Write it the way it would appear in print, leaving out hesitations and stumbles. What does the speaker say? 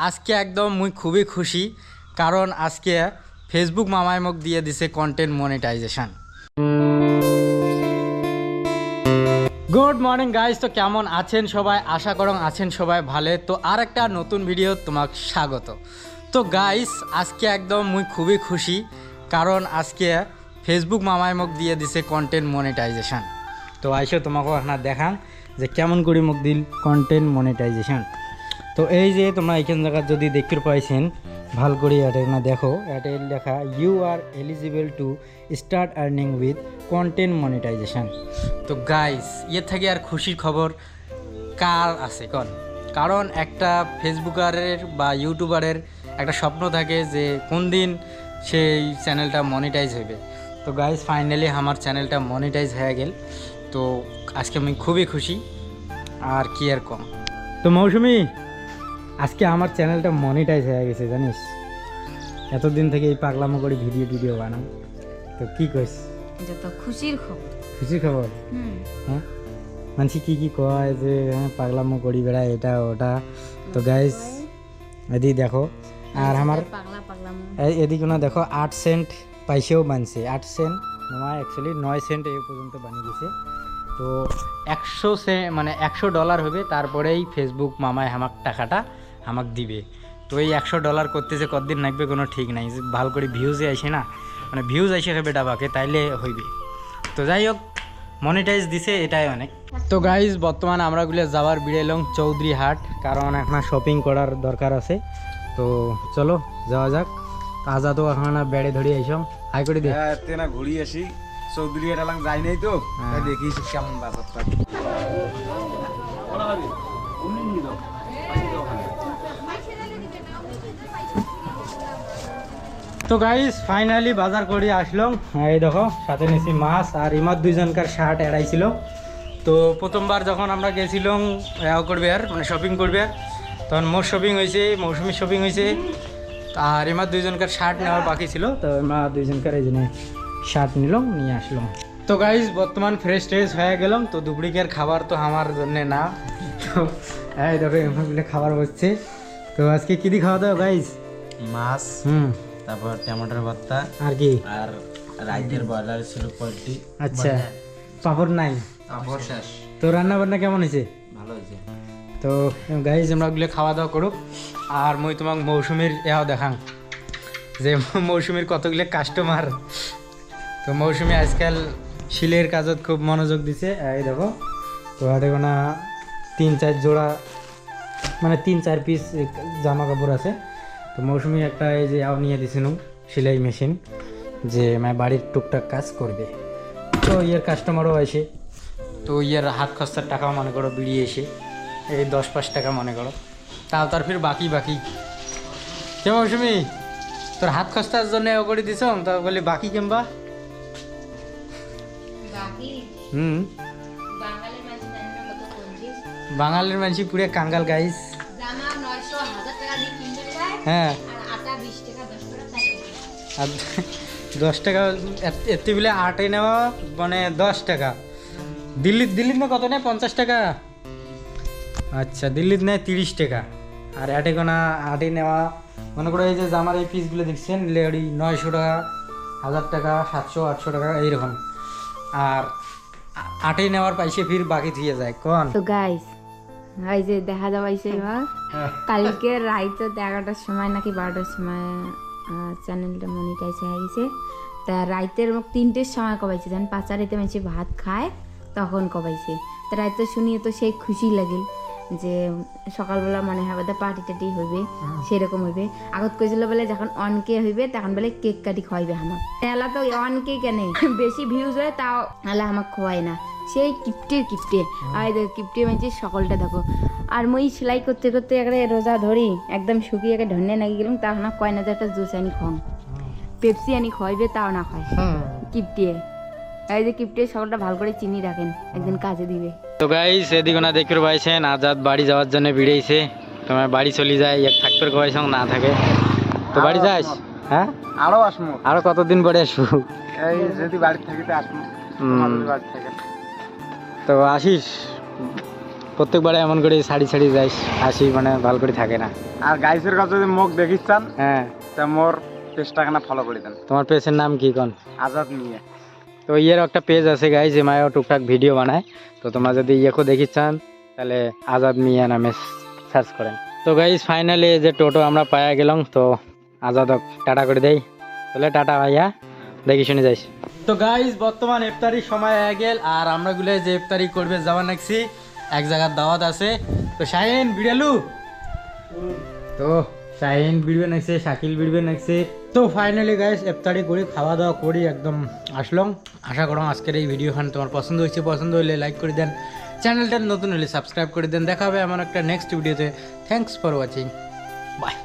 আজকে একদম মুই খুবই খুশি, কারণ আজকে ফেসবুক মামায় মোক দিয়ে দিছে content monetisation. Good morning guys, তো কেমন আছেন সবাই? আশা করং আছেন সবাই ভালো। তো আর একটা নতুন ভিডিও তোমাকে স্বাগত। তো গাইজ আজকে একদম মুই খুবই খুশি, কারণ আজকে ফেসবুক মামায় মোক দিয়ে দিছে কন্টেন্ট মনিটাইজেশন। তো আইসো তোমাকে আপনার দেখান যে কেমন করি মোক দিল কন্টেন্ট মনিটাইজেশন। তো এই যে তোমরা এইখান জায়গা যদি দেখতে পাইছেন ভাল করে এটা না দেখো, এটা লেখা you are eligible to start earning with content monetisation. তো গাইস ইয়ে থেকে আর খুশির খবর কার আছে কন? কারণ একটা ফেসবুকারের বা ইউটিউবারের একটা স্বপ্ন থাকে যে কোন দিন সেই চ্যানেলটা মনিটাইজ হবে। তো গাইস ফাইনালি আমার চ্যানেলটা মনিটাইজ হয়ে গেল। তো আজকে আমি খুবই খুশি, আর কি আর কম। তো মৌসুমি, আজকে আমার চ্যানেলটা মনিটাইজ হয়ে গেছে জানিস। এতদিন থেকে এই পাগলামো করে ভিডিও বানাও। তো কি কইস? এটা তো খুশির খবর। খুশির খবর? হ্যাঁ, মানুষ কি কয় যে হ্যাঁ পাগলামো করি বেড়ায় এটা ওটা। তো গাইস এদিকে দেখো, আর আমার এদিকে না দেখো 8 সেন্ট পয়সাও বানছে। 8 সেন্ট নয়, অ্যাকচুয়ালি 9 সেন্ট এই পর্যন্ত বানিয়ে গেছে। তো 100 ডলার হবে, তারপরেই ফেসবুক মামায় আমার টাকাটা আমাকে দিবে। তো এই $100 করতে যে কতদিন লাগবে কোনো ঠিক নাই। ভালো করে ভিউজে আসে না, মানে ভিউজ আসে হবে ডাবাকে, তাইলে হইবে। তো যাই হোক, মনিটাইজ দিছে, এটাই অনেক। তো গাইজ বর্তমানে আমরাগুলো যাওয়ার বিড়াইলং চৌধুরী হাট, কারণ এখন শপিং করার দরকার আছে। তো চলো যাওয়া যাক। আজাদও এখন বেড়ে ধরি আইসম হাই করে দে না ঘুরি আসি। চৌধুরী এটা লাং যাই নাই তো, দেখি কেমন বাজার থাকে। তো গাইস ফাইনালি বাজার করে আসলাম। এই দেখো সাথে নিয়েছি মাছ, আর ইমার দুইজনকার শার্ট এড়াইছিল। তো প্রথমবার যখন আমরা গেছিলাম করবে আর মানে শপিং করবে, তখন মোর শপিং হয়েছে, মৌসুমির শপিং হয়েছে, আর এমার দুইজনকার শার্ট নেওয়ার বাকি ছিল। তো এমার দুইজনকার এই জন্য শার্ট নিলাম, নিয়ে আসলাম। তো গাইস বর্তমান ফ্রেশ ট্রেশ হয়ে গেলাম। তো দুপুরিকের খাবার তো আমার জন্য না। তো এই দেখো এমনগুলো খাবার হচ্ছে। তো আজকে কী দিয়ে খাওয়া দাওয়া গাইস? মাছ, তারপর টমেটোর ভর্তা, আর কি, আর রাইতের বয়লার ছিল পোলট্রি। আচ্ছা, পাপড় নাই? পাপড় শেষ। তো রান্না বান্না কেমন হয়েছে? ভালো হয়েছে। তো গাইজ আমরা ওগুলো খাওয়া দাওয়া করুক, আর মই তোমাক মৌসুমীর এও দেখাং যে মৌসুমীর কতগুলো কাস্টমার। তো মৌসুমী আজকাল শিলের কাজত খুব মনোযোগ দিছে। এই দেখো, তো দেখো না 3-4 জোড়া মানে 3-4 পিস জামা কাপড় আছে। তো মৌসুমী একটা এই যে আও নিয়ে দিছিল সেলাই মেশিন, যে মানে বাড়ির টুকটাক কাজ করবে। তো ইয়ের কাস্টমারও আসে। তো ইয়ের হাত খরচার টাকাও মনে করো বেরিয়ে এসে এই 10-5 টাকা মনে করো, তাও তার ফির বাকি কে মৌসুমি তোর হাত খরচার জন্য ও করে দিছ, তো বলি বাকি কেমবা? বাঙালির মানুষ পুরে কাঙ্গাল গাইস। হ্যাঁ, আর 10 টাকা এতে বলে আটে নেওয়া মানে 10 টাকা। দিল্লির না কত নেয়? 50 টাকা। আচ্ছা, দিল্লির নেয় 30 টাকা। আর আটে গোনা আটে নেওয়া মনে করো এই যে জামার এই পিসগুলো দেখছেন লেডি 900 টাকা, 1000 টাকা, 700-800 টাকা এইরকম। আর আটে নেওয়ার পাইছে ফির বাকি দিয়ে যায় কোন। তো গাইস এই যে দেখা যাওয়াইছে কালকে রাইতে 11টার সময় নাকি 12টার সময় চ্যানেলটা মনিটাইজ হয়ে গেছে। তা রাইতের 3টের সময় কবাইছে, জান পাঁচারিতে মানুষ ভাত খায় তখন কবাইছে। তা রাইতে শুনিয়ে তো সেই খুশি লাগিল যে সকালবেলা মনে হয় বোধহয় পার্টি টাটি হইবে, সেরকম হইবে। আগত কইছিল বলে যখন অনকে হইবে তখন বলে কেক কাটি খাওয়াইবে আমার। এলা তো অনকে কেন বেশি ভিউজ হয়, তাও এলা আমাকে খোয়ায় না। সেই কিপটে আর দেখো কিপটে মাঝে সকলটা দেখো। আর মই সেলাই করতে করতে একটা রোজা ধরি একদম শুকিয়ে একে ঢন্নে নাকি গেলাম, তাও না কয় না যে একটা জুস আনি খাওয়াম, পেপসি আনি খাওয়াইবে, তাও না খায় কিপটে। এই যে কিপটে সকলটা ভালো করে চিনি রাখেন, একদিন কাজে দিবে। তো গাইস এদিকে না দেখতে পাইছেন আজাদ বাড়ি যাওয়ার জন্য বেরিয়েছে। তোমার বাড়ি চলে যায়, এক থাকতে কয়েছে না থাকে। তো বাড়ি যাস? হ্যাঁ, আরো আসবো। আরো কতদিন পরে আসবো? এই যদি বাড়ি থাকিতে আসবো, বাড়ি থাকে। তো আসিস প্রত্যেকবারে এমন করে শাড়ি ছাড়ি যাইস আসি মানে ভালো করে থাকে না। আর গাইসের কাছে যদি মুখ দেখিস চান হ্যাঁ তা মোর পেজটাখানা ফলো করে দেন, তোমার পেজের নাম কি কোন? আজাদ নিয়ে। তো ইয়ের একটা পেজ আছে গাইজ, যে মায়ও টুকটাক ভিডিও বানায়। তো তোমরা যদি ইয়েকেও দেখি চান তাহলে আজাদ মিয়া নামে সার্চ করেন। তো গাইজ ফাইনালি যে টোটো আমরা পায়া গেলাম, তো আজাদক টাটা করে দেই। তাহলে টাটা ভাইয়া, দেখি শুনে যাইস। তো গাইজ বর্তমান ইফতারির সময় হয়ে গেল, আর আমরা গুলো যে ইফতারি করবে যাওয়া নাকছি এক জায়গার দাওয়াত আছে। তো শাহিন বিড়ালু, তো শাহিন বিড়বে নাকছে, শাকিল বিড়বে নাকছে। তো ফাইনালি গাইস ইফতারি করি, খাওয়া দাওয়া করি, একদম আসলাম। আশা করো আজকের এই ভিডিওখান তোমার পছন্দ হয়েছে, পছন্দ হলে লাইক করে দেন, চ্যানেলটা নতুন হলে সাবস্ক্রাইব করে দেন। দেখা হবে এমন একটা নেক্সট ভিডিওতে। Thanks for watching, by.